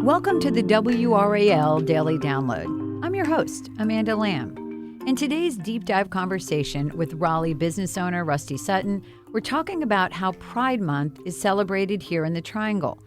Welcome to the WRAL Daily Download. I'm your host, Amanda Lamb. In today's deep dive conversation with Raleigh business owner Rusty Sutton, we're talking about how Pride Month is celebrated here in the Triangle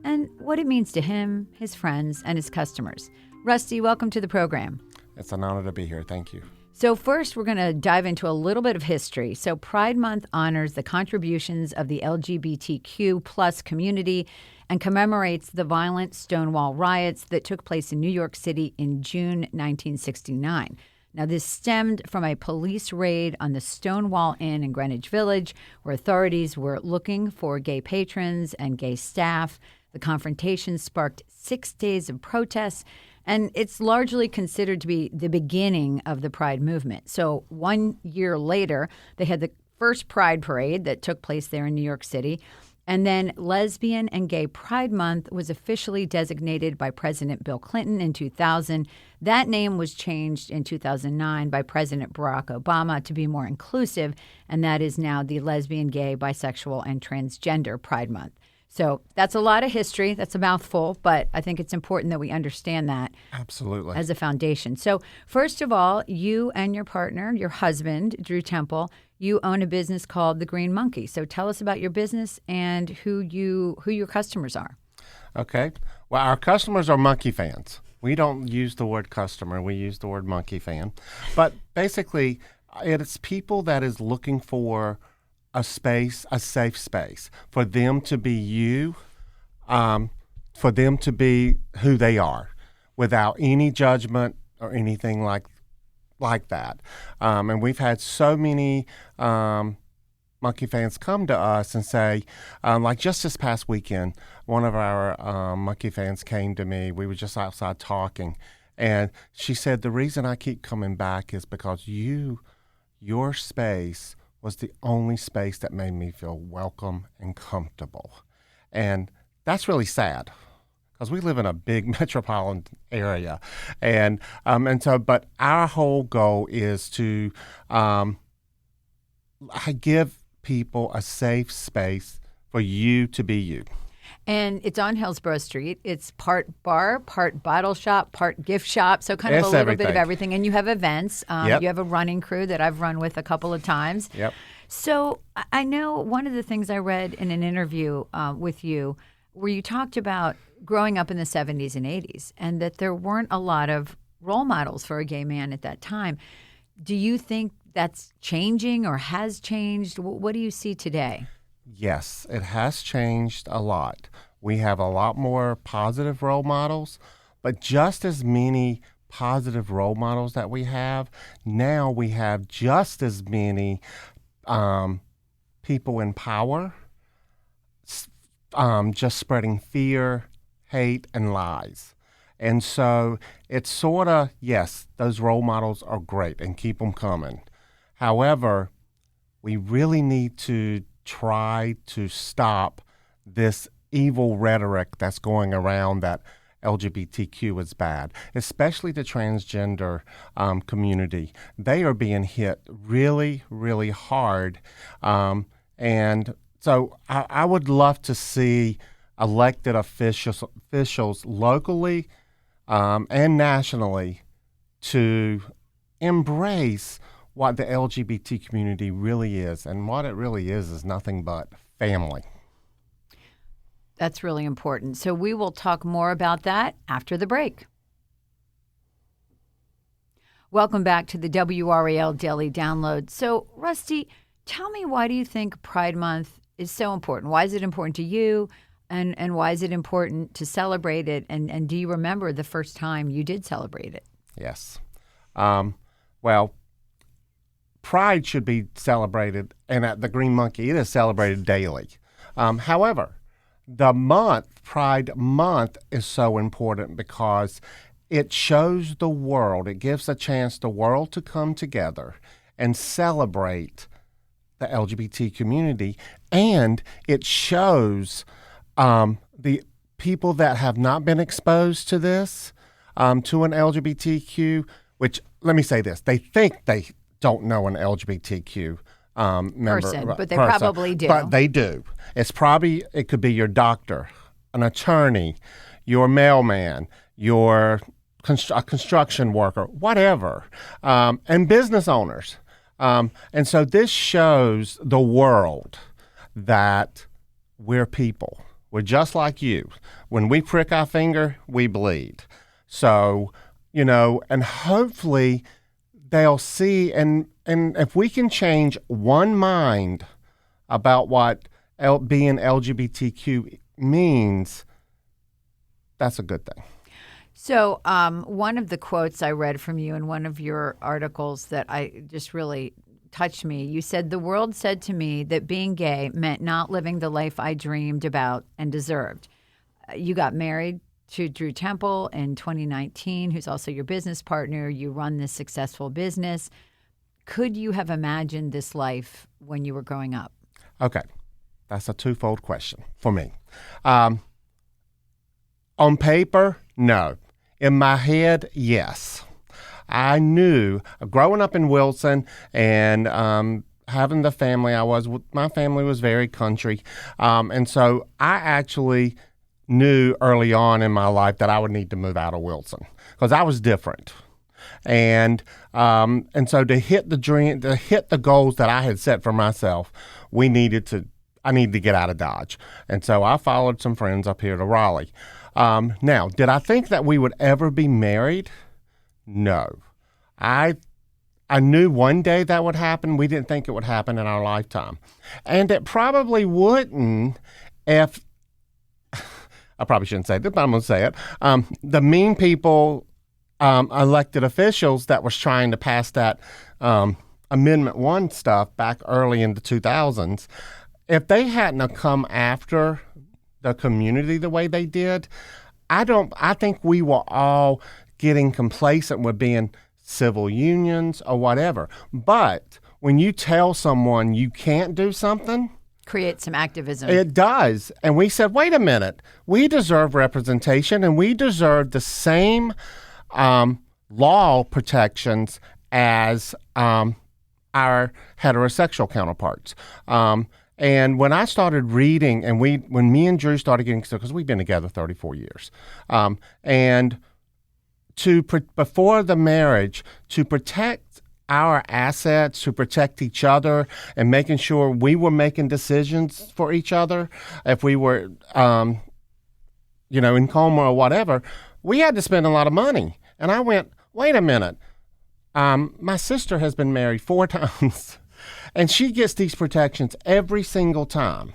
and what it means to him, his friends, and his customers. Rusty, welcome to the program. It's an honor to be here. Thank you. So first, we're going to dive into a little bit of history. So Pride Month honors the contributions of the LGBTQ plus community and commemorates the violent Stonewall riots that took place in New York City in June 1969. Now, this stemmed from a police raid on the Stonewall Inn in Greenwich Village, where authorities were looking for gay patrons and gay staff. The confrontation sparked 6 days of protests, and it's largely considered to be the beginning of the Pride movement. So 1 year later, they had the first Pride Parade that took place there in New York City. And then Lesbian and Gay Pride Month was officially designated by President Bill Clinton in 2000. That name was changed in 2009 by President Barack Obama to be more inclusive, and that is now the Lesbian, Gay, Bisexual, and Transgender Pride Month. So that's a lot of history. That's a mouthful, but I think it's important that we understand that. Absolutely. As a foundation. So first of all, you and your partner, your husband, Drew Temple, you own a business called The Green Monkey. So tell us about your business and who your customers are. Okay. Well, our customers are monkey fans. We don't use the word customer. We use the word monkey fan. But basically, it's people that is looking for a space, a safe space, for them to be you, for them to be who they are without any judgment or anything like that. And we've had so many monkey fans come to us and say, like just this past weekend, one of our monkey fans came to me. We were just outside talking, and she said, the reason I keep coming back is because your space was the only space that made me feel welcome and comfortable. And that's really sad because we live in a big metropolitan area. And so, but our whole goal is to give people a safe space for you to be you. And it's on Hillsborough Street. It's part bar, part bottle shop, part gift shop. So kind of a little bit of everything. And you have events. Yep. You have a running crew that I've run with a couple of times. Yep. So I know one of the things I read in an interview with you where you talked about growing up in the 70s and 80s and that there weren't a lot of role models for a gay man at that time. Do you think that's changing or has changed? What do you see today? Yes, it has changed a lot. We have a lot more positive role models, but just as many positive role models that we have, now we have just as many people in power just spreading fear, hate, and lies. And so it's sort of, yes, those role models are great and keep them coming. However, we really need to try to stop this evil rhetoric that's going around that LGBTQ is bad, especially the transgender community. They are being hit really, really hard. And so I would love to see elected officials locally and nationally to embrace what the LGBT community really is. And what it really is nothing but family. That's really important. So we will talk more about that after the break. Welcome back to the WRAL Daily Download. So, Rusty, tell me, why do you think Pride Month is so important? Why is it important to you? And why is it important to celebrate it? And do you remember the first time you did celebrate it? Yes. Well, Pride should be celebrated, and at the Green Monkey, it is celebrated daily. However, Pride Month is so important because it shows the world, it gives a chance the world to come together and celebrate the LGBT community, and it shows the people that have not been exposed to this, to an LGBTQ, which, let me say this, they think they don't know an LGBTQ person, but they probably do. But they do. It could be your doctor, an attorney, your mailman, your a construction worker, whatever, and business owners. And so this shows the world that we're people. We're just like you. When we prick our finger, we bleed. So, and hopefully they'll see, and if we can change one mind about what being LGBTQ means, that's a good thing. So one of the quotes I read from you in one of your articles that I just really touched me, you said, "The world said to me that being gay meant not living the life I dreamed about and deserved." You got married to Drew Temple in 2019, who's also your business partner. You run this successful business. Could you have imagined this life when you were growing up? Okay. That's a twofold question for me. On paper, no. In my head, yes. I knew, growing up in Wilson and having the family my family was very country. And so I actually knew early on in my life that I would need to move out of Wilson because I was different. And so to hit the goals that I had set for myself, I needed to get out of Dodge. And so I followed some friends up here to Raleigh. Now, did I think that we would ever be married? No. I knew one day that would happen. We didn't think it would happen in our lifetime. And it probably wouldn't if, I probably shouldn't say this, but I'm going to say it. The mean people, elected officials that was trying to pass that Amendment 1 stuff back early in the 2000s, if they hadn't have come after the community the way they did, I think we were all getting complacent with being civil unions or whatever. But when you tell someone you can't do something, create some activism. It does. And we said, wait a minute, we deserve representation and we deserve the same law protections as our heterosexual counterparts. And when I started reading, and when me and Drew started getting, because we've been together 34 years, and before the marriage, to protect our assets, to protect each other, and making sure we were making decisions for each other, if we were, in coma or whatever, we had to spend a lot of money. And I went, wait a minute, my sister has been married 4 times. And she gets these protections every single time.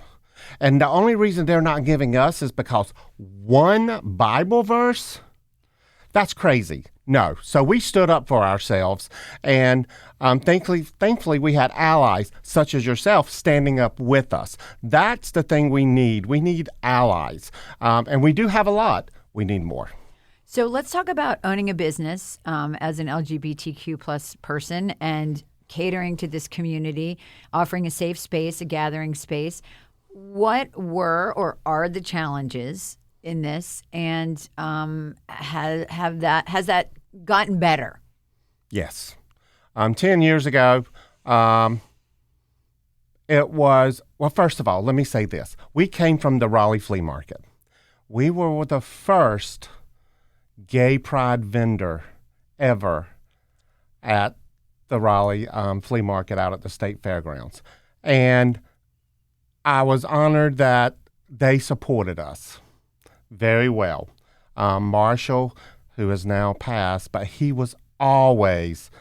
And the only reason they're not giving us is because one Bible verse? That's crazy. No. So we stood up for ourselves. And thankfully, we had allies such as yourself standing up with us. That's the thing we need. We need allies. And we do have a lot. We need more. So let's talk about owning a business as an LGBTQ plus person and catering to this community, offering a safe space, a gathering space. What were or are the challenges in this, and has that gotten better? Yes. 10 years ago, it was, well, first of all, let me say this. We came from the Raleigh flea market. We were the first gay pride vendor ever at the Raleigh flea market out at the state fairgrounds. And I was honored that they supported us very well. Marshall, who has now passed, but he was always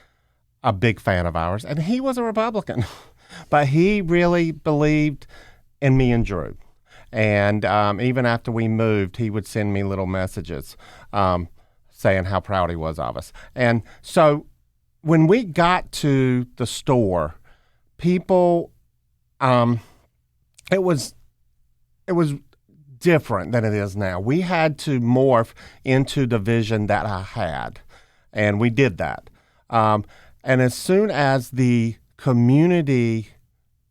a big fan of ours. And he was a Republican, but he really believed in me and Drew. And even after we moved, he would send me little messages saying how proud he was of us. And so when we got to the store, people, it was different than it is now. We had to morph into the vision that I had, and we did that. And as soon as the community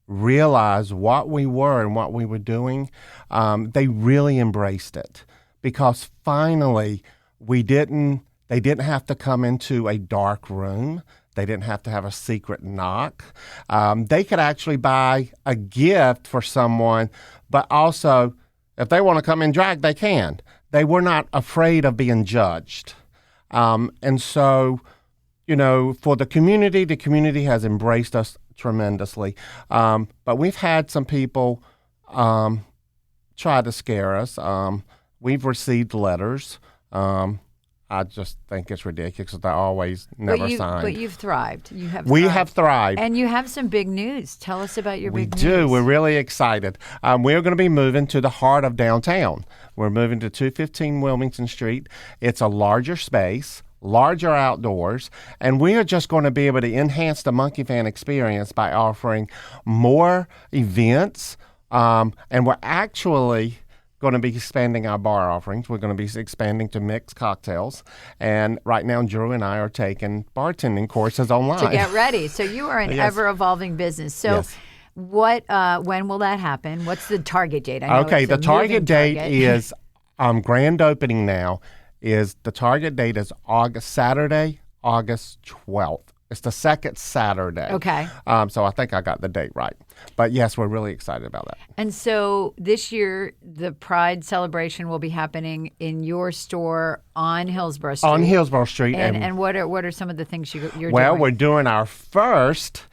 realized what we were and what we were doing, they really embraced it, because finally they didn't have to come into a dark room. They didn't have to have a secret knock. They could actually buy a gift for someone, but also if they want to come in drag, they can. they were not afraid of being judged. And so, for the community has embraced us tremendously. But we've had some people try to scare us. We've received letters. I just think it's ridiculous. They're always never signed. But you've thrived. We have thrived. And you have some big news. Tell us about your big news. We do. We're really excited. We're going to be moving to the heart of downtown. We're moving to 215 Wilmington Street. It's a larger space, larger outdoors, and we are just going to be able to enhance the Monkey Fan experience by offering more events, and we're actually going to be expanding our bar offerings. We're going to be expanding to mixed cocktails. And right now, Drew and I are taking bartending courses online. To get ready. So you are an ever-evolving business. So when will that happen? What's the target date? I know the target date is grand opening now. The target date is Saturday, August 12th. It's the second Saturday. Okay. So I think I got the date right. But yes, we're really excited about that. And so this year, the Pride celebration will be happening in your store on Hillsborough Street. On Hillsborough Street. And what are some of the things you're doing? Well, we're doing our first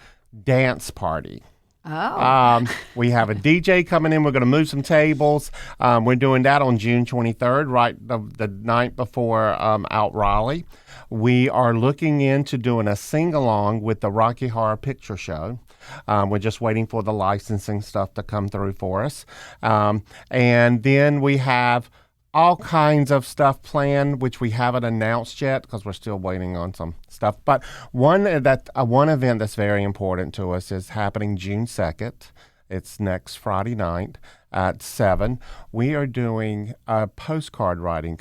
dance party. Oh. We have a DJ coming in. We're going to move some tables. We're doing that on June 23rd, right the night before out Raleigh. We are looking into doing a sing-along with the Rocky Horror Picture Show. We're just waiting for the licensing stuff to come through for us. And then we have all kinds of stuff planned, which we haven't announced yet because we're still waiting on some stuff. But one event that's very important to us is happening June 2nd. It's next Friday night at 7. We are doing a postcard writing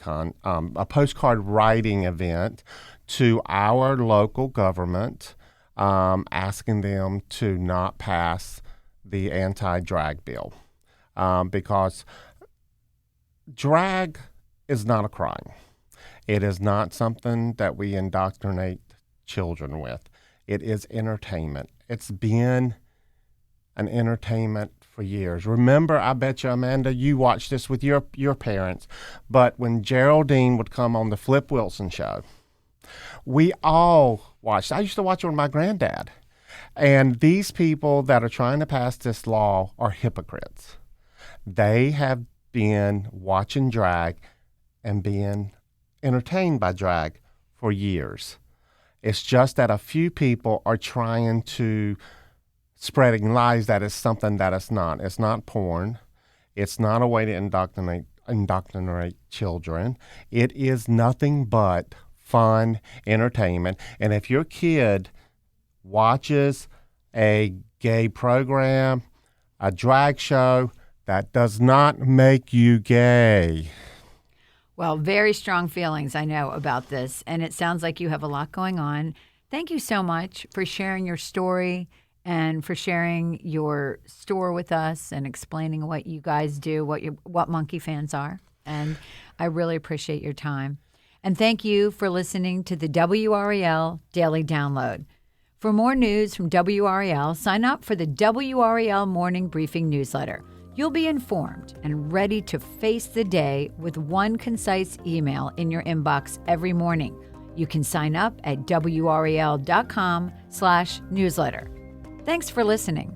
event to our local government, asking them to not pass the anti-drag bill because drag is not a crime. It is not something that we indoctrinate children with. It is entertainment. It's been an entertainment for years. Remember, I bet you, Amanda, you watched this with your parents, but when Geraldine would come on the Flip Wilson show, we all watched. I used to watch it with my granddad. And these people that are trying to pass this law are hypocrites. They have been watching drag and being entertained by drag for years. It's just that a few people are trying to spreading lies that it's something that it's not. It's not porn. It's not a way to indoctrinate children. It is nothing but fun entertainment. And if your kid watches a gay program, a drag show, that does not make you gay. Well, very strong feelings, I know, about this. And it sounds like you have a lot going on. Thank you so much for sharing your story and for sharing your store with us and explaining what you guys do, what Monkey Fans are. And I really appreciate your time. And thank you for listening to the WRAL Daily Download. For more news from WRAL, sign up for the WRAL Morning Briefing newsletter. You'll be informed and ready to face the day with one concise email in your inbox every morning. You can sign up at WRAL.com/newsletter. Thanks for listening.